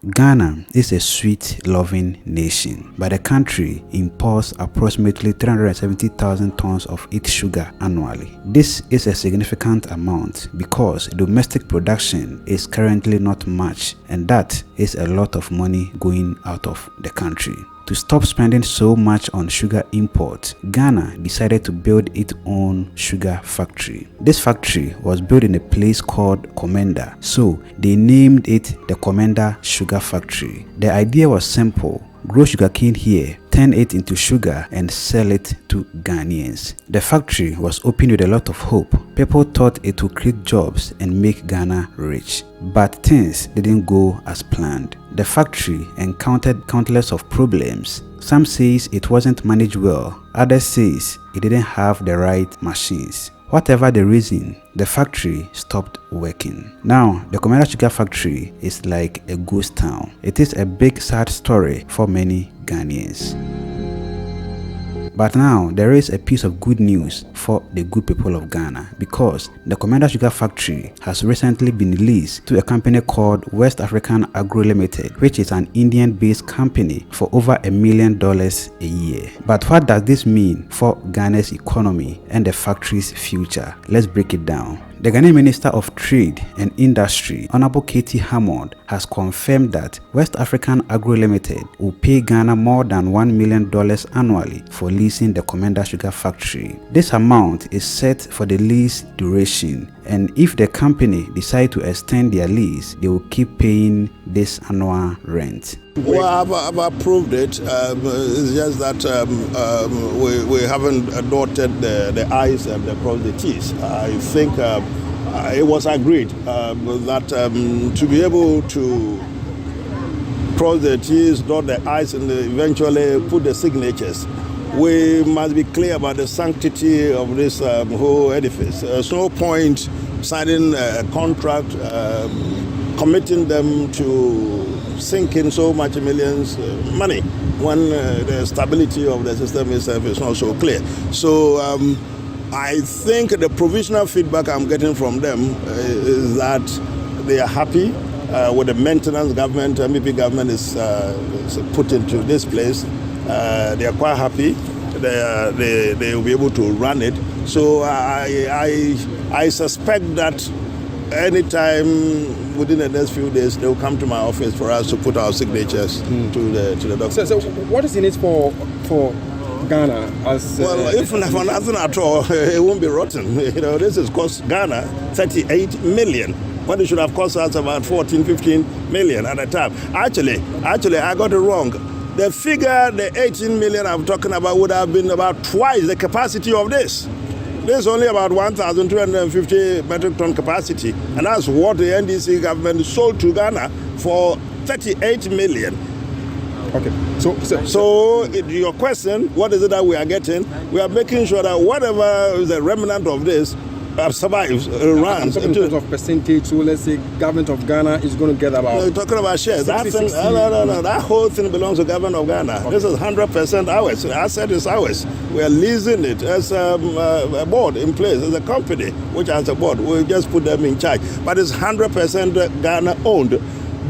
Ghana is a sweet-loving nation, but the country imports approximately 370,000 tons of its sugar annually. This is a significant amount because domestic production is currently not much, and that is a lot of money going out of the country. To stop spending so much on sugar imports, Ghana decided to build its own sugar factory. This factory was built in a place called Komenda, so they named it the Komenda Sugar Factory. The idea was simple: grow sugarcane here, turn it into sugar and sell it to Ghanaians. The factory was opened with a lot of hope. People thought it would create jobs and make Ghana rich. But things didn't go as planned. The factory encountered countless of problems. Some says it wasn't managed well, others says it didn't have the right machines. Whatever the reason, the factory stopped working. Now, the Komenda Sugar Factory is like a ghost town. It is a big sad story for many Ghanaians. But now, there is a piece of good news for the good people of Ghana, because the Komenda Sugar Factory has recently been leased to a company called West African Agro Limited, which is an Indian-based company, for over $1 million a year. But what does this mean for Ghana's economy and the factory's future? Let's break it down. The Ghanaian Minister of Trade and Industry, Honorable Katie Hammond, has confirmed that West African Agro Limited will pay Ghana more than $1 million annually for leasing the Komenda Sugar Factory. This amount is set for the lease duration, and if the company decides to extend their lease, they will keep paying this annual rent. Well, I've approved it. It's just that we haven't dotted the I's and crossed the T's. I think it was agreed that to be able to cross the T's, dot the I's, and eventually put the signatures, we must be clear about the sanctity of this whole edifice. There's no point signing a contract, committing them to sink in so much millions money when the stability of the system itself is not so clear. So I think the provisional feedback I'm getting from them is that they are happy with the maintenance government, MEP government is put into this place. They are quite happy. They will be able to run it. So I suspect that anytime within the next few days, they'll come to my office for us to put our signatures to the document. So what is in it for Ghana? Well, if for nothing at all, it won't be rotten. This has cost Ghana 38 million. When it should have cost us about 14, 15 million at the time. Actually, I got it wrong. The figure, the 18 million I'm talking about, would have been about twice the capacity of this. There's only about 1,250 metric ton capacity, and that's what the NDC government sold to Ghana for 38 million. Okay. So your question, what is it that we are getting? We are making sure that whatever is the remnant of this survives, runs. In terms of percentage, so let's say government of Ghana is going to get about... No, you're talking about shares. No, that whole thing belongs to government of Ghana. Okay. This is 100% ours. The asset is ours. We are leasing it as a board in place, as a company, which has a board. We just put them in charge. But it's 100% Ghana owned.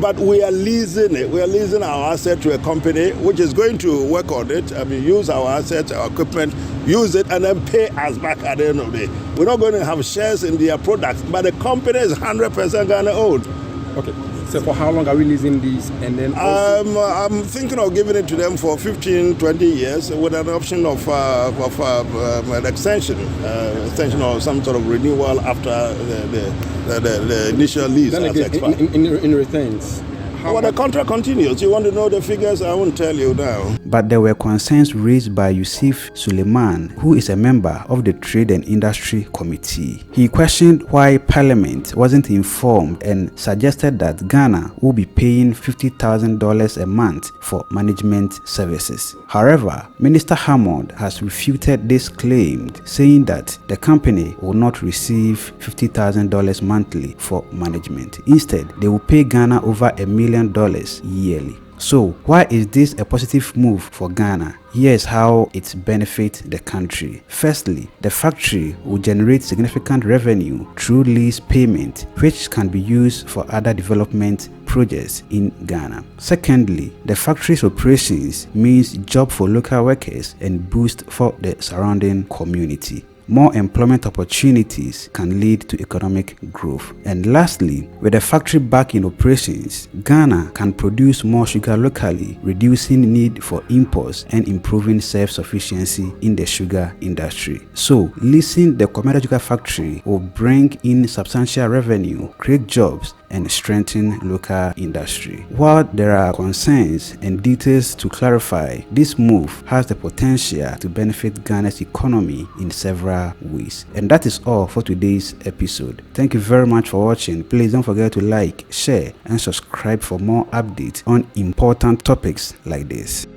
But we are leasing it. We are leasing our asset to a company which is going to work on it. Use our assets, our equipment, use it, and then pay us back at the end of the day. We're not going to have shares in their products, but the company is 100% Ghana owned. Okay. So for how long are we leasing these? And then I'm thinking of giving it to them for 15, 20 years with an option of an extension or some sort of renewal after the initial lease has expired. In returns? Well, the contract continues. You want to know the figures? I won't tell you now. But there were concerns raised by Yusuf Suleiman, who is a member of the Trade and Industry Committee. He questioned why Parliament wasn't informed and suggested that Ghana will be paying $50,000 a month for management services. However, Minister Hammond has refuted this claim, saying that the company will not receive $50,000 monthly for management. Instead, they will pay Ghana over $1 million yearly. So why is this a positive move for Ghana? Here's how it benefits the country. Firstly, the factory will generate significant revenue through lease payment, which can be used for other development projects in Ghana. Secondly, the factory's operations means job for local workers and boost for the surrounding community. More employment opportunities can lead to economic growth. And lastly, with the factory back in operations, Ghana can produce more sugar locally, reducing need for imports and improving self-sufficiency in the sugar industry. So, leasing the Komenda sugar factory will bring in substantial revenue, create jobs, and strengthen local industry. While there are concerns and details to clarify, this move has the potential to benefit Ghana's economy in several ways. And that is all for today's episode. Thank you very much for watching. Please don't forget to like, share, and subscribe for more updates on important topics like this.